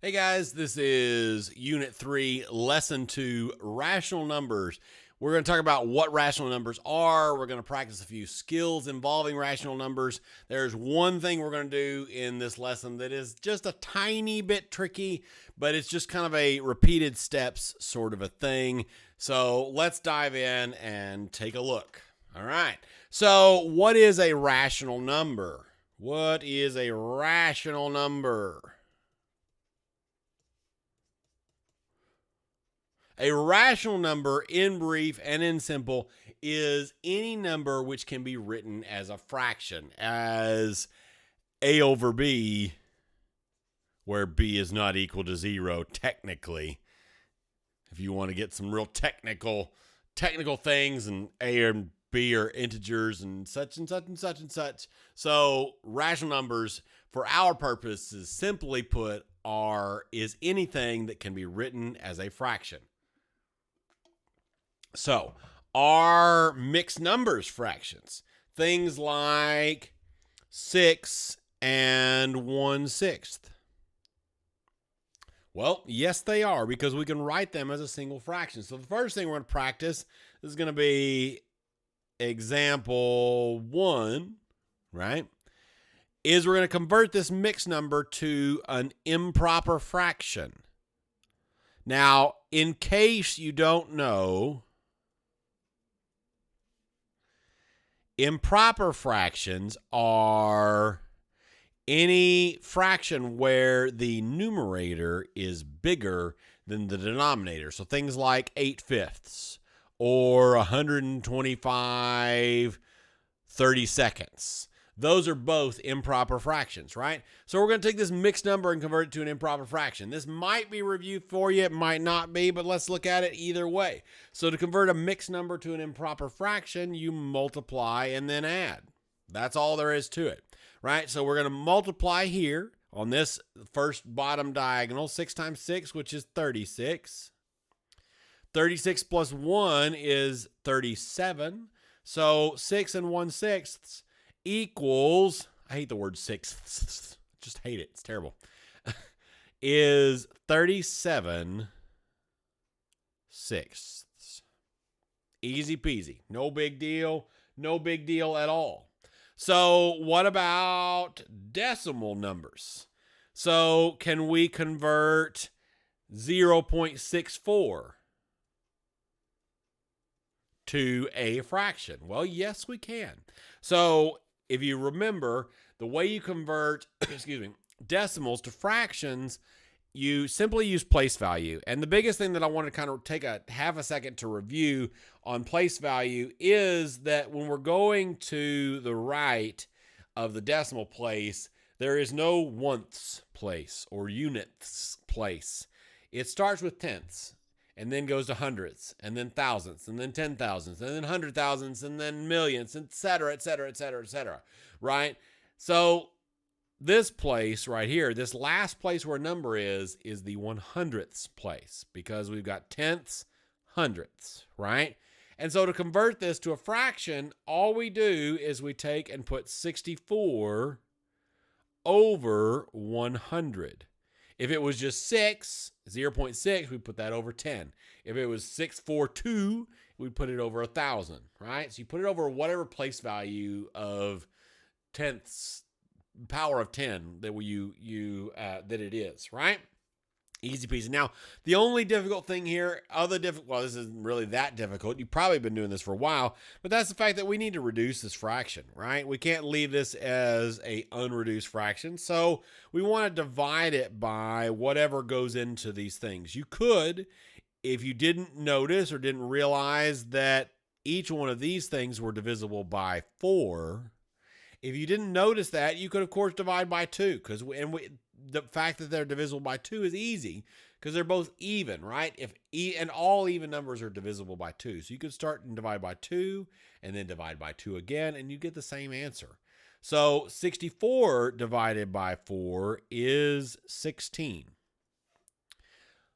Hey guys, this is Unit 3, Lesson 2, Rational Numbers. We're going to talk about what rational numbers are. We're going to practice a few skills involving rational numbers. There's one thing we're going to do in this lesson that is just a tiny bit tricky, but it's just kind of a repeated steps sort of a thing. So let's dive in and take a look. All right. So what is a rational number? What is a rational number? A rational number, in brief and in simple, is any number which can be written as a fraction, as a over b, where b is not equal to 0 technically. If you want to get some real technical things, and a and b are integers and such and such and such and such. So rational numbers, for our purposes, simply put, is anything that can be written as a fraction. So, are mixed numbers fractions? Things like 6 and 1/6. Well, yes, they are, because we can write them as a single fraction. So the first thing we're going to practice is going to be example 1, right? Is we're going to convert this mixed number to an improper fraction. Now, in case you don't know, improper fractions are any fraction where the numerator is bigger than the denominator. So things like 8/5 or 125 30-seconds. Those are both improper fractions, right? So we're going to take this mixed number and convert it to an improper fraction. This might be reviewed for you, it might not be, but let's look at it either way. So to convert a mixed number to an improper fraction, you multiply and then add. That's all there is to it, right? So we're going to multiply here on this first bottom diagonal, 6 times 6, which is 36. 36 plus 1 is 37. So 6 and 1/6 equals, I hate the word sixths, just hate it, it's terrible, is 37/6. Easy peasy, no big deal at all. So what about decimal numbers? So can we convert 0.64 to a fraction? Well, yes, we can. So if you remember, the way you convert decimals to fractions, you simply use place value. And the biggest thing that I want to kind of take a half a second to review on place value is that when we're going to the right of the decimal place, there is no onths place or units place. It starts with tenths and then goes to hundredths, and then thousandths, and then 10,000ths, and then 100,000ths, and then millions, etc., etc., etc., etc., right? So this place right here, this last place where a number is the 100ths place, because we've got tenths, hundredths, right? And so to convert this to a fraction, all we do is we take and put 64 over 100. If it was just 0.6, we put that over 10. If it was 642, we put it over 1,000, right? So you put it over whatever place value of tenths, power of 10 that that it is, right? Easy peasy. Now, the only difficult thing here, this isn't really that difficult. You've probably been doing this for a while, but that's the fact that we need to reduce this fraction, right? We can't leave this as a unreduced fraction, so we want to divide it by whatever goes into these things. You could, if you didn't notice or didn't realize that each one of these things were divisible by 4, if you didn't notice that, you could, of course, divide by 2, the fact that they're divisible by 2 is easy because they're both even, right? And all even numbers are divisible by 2. So you could start and divide by 2 and then divide by 2 again, and you get the same answer. So 64 divided by 4 is 16.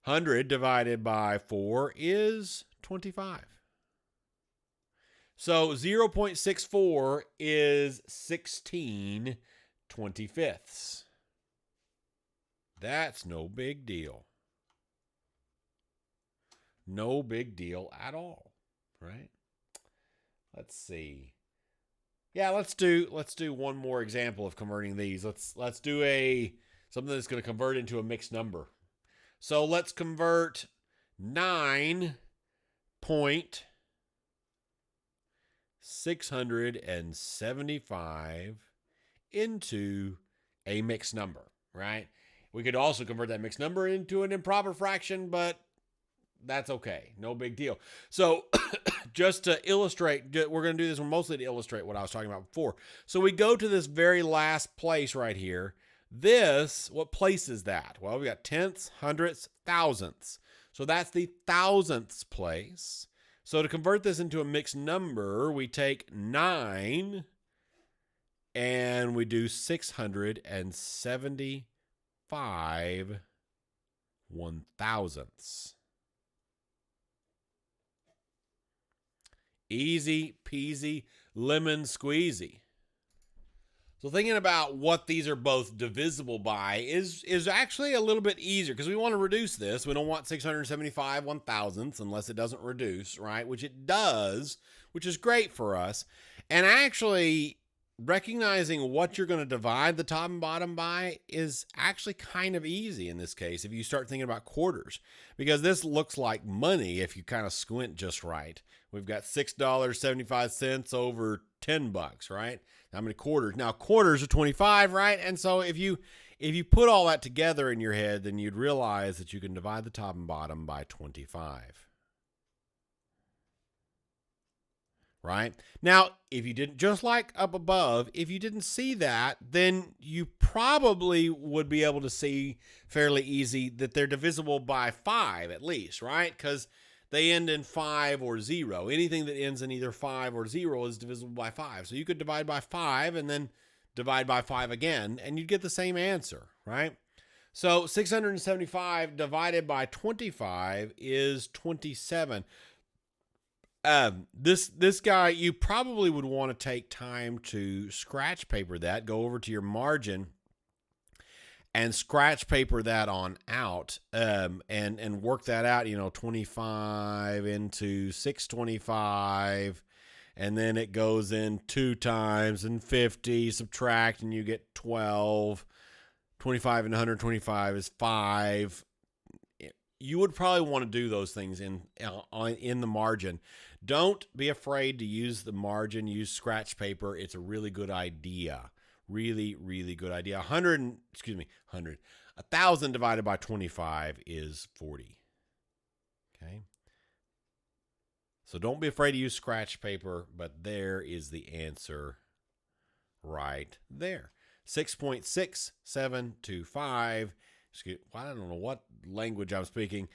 100 divided by 4 is 25. So 0.64 is 16/25. That's no big deal. No big deal at all, right? Let's see. Yeah, let's do one more example of converting these. Let's do something that's going to convert into a mixed number. So let's convert 9.675 into a mixed number, right? We could also convert that mixed number into an improper fraction, but that's okay. No big deal. So just to illustrate, we're going to do this mostly to illustrate what I was talking about before. So we go to this very last place right here. What place is that? Well, we got tenths, hundredths, thousandths. So that's the thousandths place. So to convert this into a mixed number, we take 9 and we do 675 one-thousandths. Easy peasy, lemon squeezy. So thinking about what these are both divisible by is actually a little bit easier because we want to reduce this. We don't want 675 one-thousandths unless it doesn't reduce, right? Which it does, which is great for us. And actually recognizing what you're going to divide the top and bottom by is actually kind of easy in this case if you start thinking about quarters, because this looks like money if you kind of squint just right. We've got $6.75 over $10, right? How many quarters? Now quarters are 25, right? And so if you put all that together in your head, then you'd realize that you can divide the top and bottom by 25. Right? Now, if you didn't, just like up above, if you didn't see that, then you probably would be able to see fairly easy that they're divisible by 5 at least, right? Because they end in 5 or 0. Anything that ends in either 5 or 0 is divisible by 5. So you could divide by 5 and then divide by 5 again, and you'd get the same answer, right? So 675 divided by 25 is 27. This guy, you probably would want to take time to scratch paper that, go over to your margin and scratch paper that on out, and work that out, 25 into 625, and then it goes in 2 times and 50, subtract, and you get 12. 25 and 125 is 5. You would probably want to do those things in the margin. Don't be afraid to use the margin. Use scratch paper. It's a really good idea. Really, really good idea. 1,000 divided by 25 is 40. Okay. So don't be afraid to use scratch paper, but there is the answer right there. 6.6725. I don't know what language I'm speaking.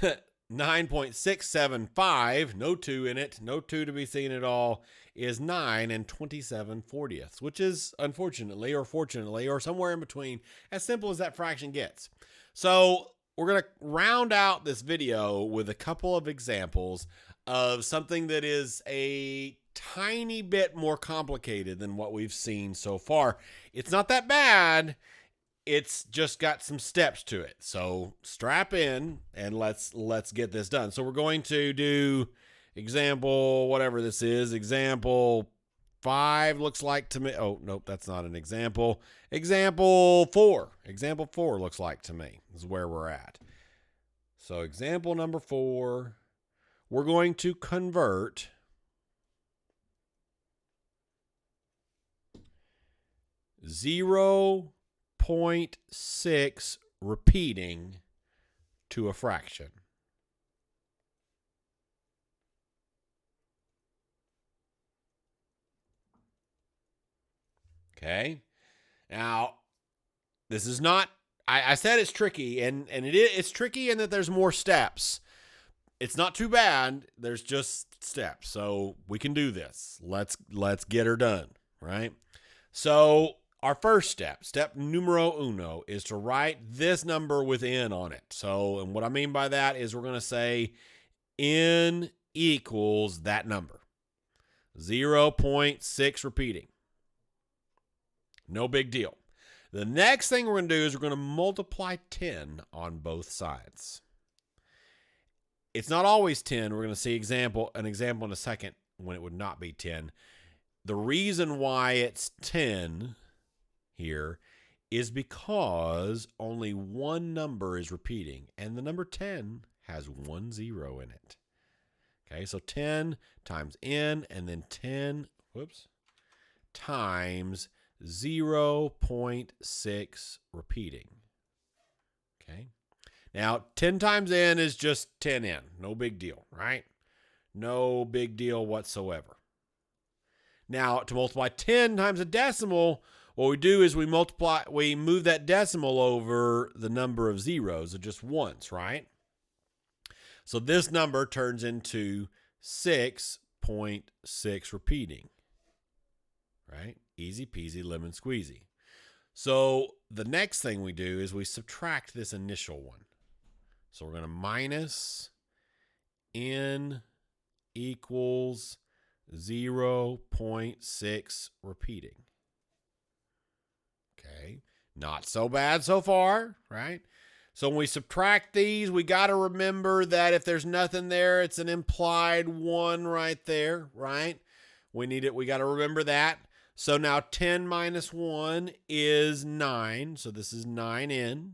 9.675, no 2 in it, no 2 to be seen at all, is 9 and 27/40, which is unfortunately or fortunately or somewhere in between as simple as that fraction gets. So we're going to round out this video with a couple of examples of something that is a tiny bit more complicated than what we've seen so far. It's not that bad. It's just got some steps to it. So strap in and let's get this done. So we're going to do example, whatever this is, example 5 looks like to me. Oh, nope, that's not an example. Example 4. Example 4 looks like to me. This is where we're at. So example number 4, we're going to convert 0.6 repeating to a fraction. Okay. Now, this is not, I said it's tricky, and it's tricky in that there's more steps. It's not too bad. There's just steps. So we can do this. Let's get her done, right? So our first step numero uno, is to write this number with n on it. So, and what I mean by that is we're going to say n equals that number. 0.6 repeating. No big deal. The next thing we're going to do is we're going to multiply 10 on both sides. It's not always 10. We're going to see an example in a second when it would not be 10. The reason why it's 10 here is because only one number is repeating, and the number 10 has 1 0 in it. Okay, so 10 times n, and then 10, times 0.6 repeating. Okay, now 10 times n is just 10n. No big deal, right? No big deal whatsoever. Now, to multiply 10 times a decimal, what we do is we move that decimal over the number of zeros just once, right? So this number turns into 6.6 repeating, right? Easy peasy lemon squeezy. So the next thing we do is we subtract this initial one. So we're going to minus n equals 0.6 repeating. Okay, not so bad so far, right? So when we subtract these, we got to remember that if there's nothing there, it's an implied 1 right there, right? We got to remember that. So now 10 minus 1 is 9. So this is 9n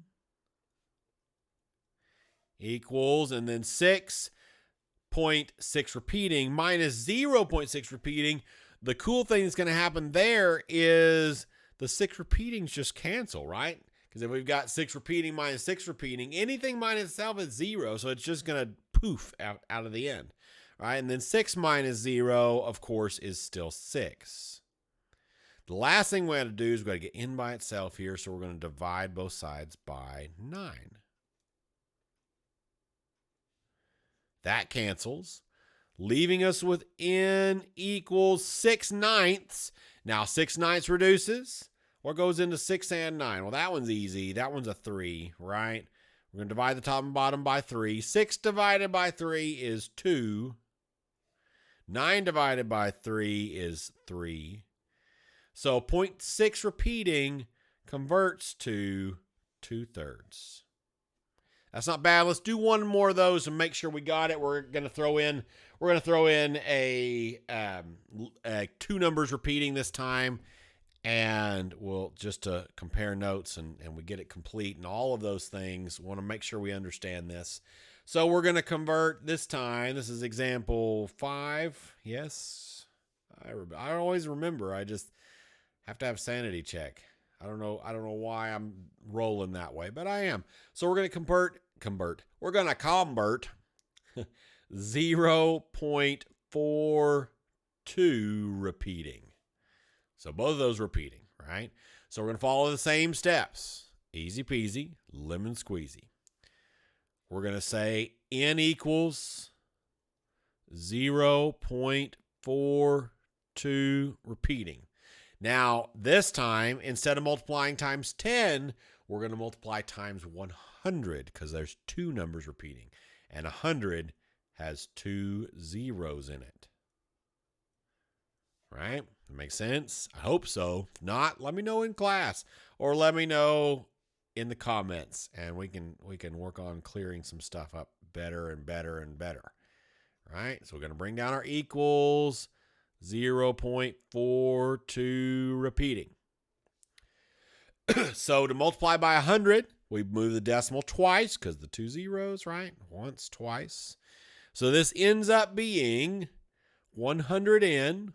equals, and then 6.6 repeating minus 0.6 repeating. The cool thing that's going to happen there is the 6 repeatings just cancel, right? Because if we've got 6 repeating minus 6 repeating, anything minus itself is 0, so it's just going to poof out of the end, right? And then 6 minus 0, of course, is still 6. The last thing we have to do is we've got to get n by itself here, so we're going to divide both sides by 9. That cancels, leaving us with n equals 6/9. Now 6/9 reduces. What goes into 6 and 9? Well, that one's easy. That one's a 3, right? We're going to divide the top and bottom by 3. 6 divided by 3 is 2. 9 divided by 3 is 3. So 0.6 repeating converts to 2/3. That's not bad. Let's do one more of those and make sure we got it. We're going to throw in a 2 numbers repeating this time, and we'll just to compare notes and we get it complete and all of those things. We want to make sure we understand this. So we're going to convert this time. This is example 5. Yes, I always remember. I just have to have sanity check. I don't know why I'm rolling that way, but I am. So we're going to convert. We're going to convert 0.42 repeating. So both of those repeating, right? So we're going to follow the same steps. Easy peasy, lemon squeezy. We're going to say n equals 0.42 repeating. Now, this time, instead of multiplying times 10, we're going to multiply times 100 because there's 2 numbers repeating. And 100 has 2 zeros in it. Right? That makes sense? I hope so. If not, let me know in class or let me know in the comments, and we can work on clearing some stuff up better and better and better. All right? So we're going to bring down our equals. 0.42 repeating. So to multiply by 100, we move the decimal twice because the 2 zeros, right? Once, twice. So this ends up being 100n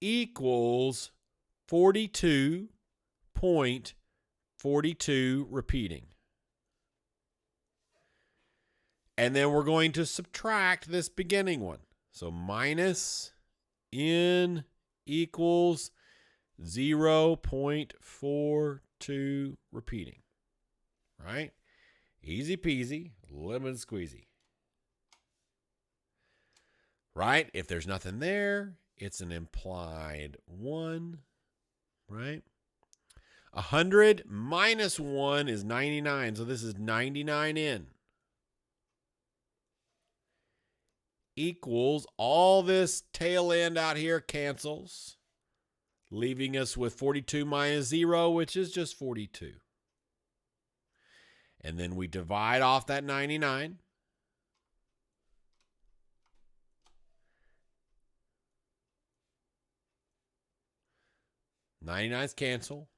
equals 42.42 repeating. And then we're going to subtract this beginning one. So minus n equals 0.42 repeating, right? Easy peasy, lemon squeezy, right? If there's nothing there, it's an implied 1, right? 100 minus 1 is 99, so this is 99n. Equals all this tail end out here cancels, leaving us with 42 minus 0, which is just 42. And then we divide off that 99. '99's cancel,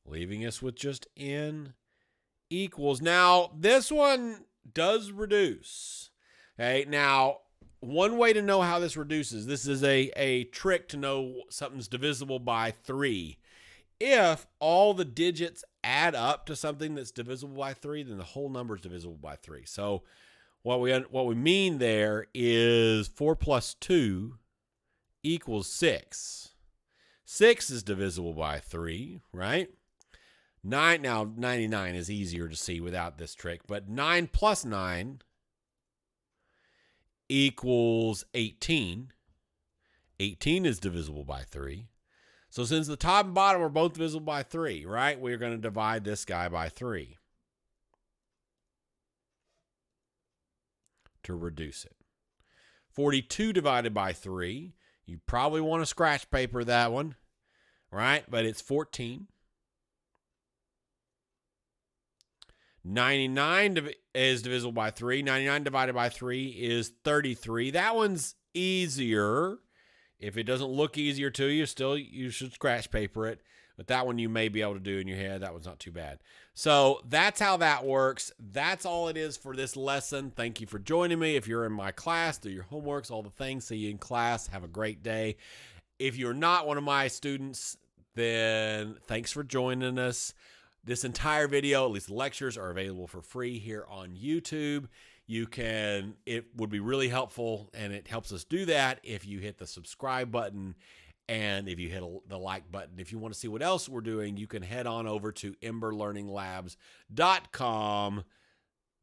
leaving us with just n equals. Now, this one does reduce. Okay, now, one way to know how this reduces, this is a trick to know something's divisible by 3. If all the digits add up to something that's divisible by 3, then the whole number is divisible by 3. So what we mean there is 4 plus 2 equals 6. 6 is divisible by 3, right? 9, now 99 is easier to see without this trick, but 9 plus 9 equals 18. 18 is divisible by 3. So since the top and bottom are both divisible by 3, right, we're going to divide this guy by 3 to reduce it. 42 divided by 3, you probably want to scratch paper that one, right? But it's 14. 99 is divisible by 3. 99 divided by 3 is 33. That one's easier. If it doesn't look easier to you, still you should scratch paper it. But that one you may be able to do in your head. That one's not too bad. So that's how that works. That's all it is for this lesson. Thank you for joining me. If you're in my class, do your homeworks, all the things. See you in class. Have a great day. If you're not one of my students, then thanks for joining us. This entire video, at least the lectures, are available for free here on YouTube. It would be really helpful, and it helps us do that if you hit the subscribe button and if you hit the like button. If you want to see what else we're doing, you can head on over to emberlearninglabs.com.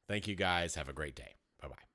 Thank you guys. Have a great day. Bye-bye.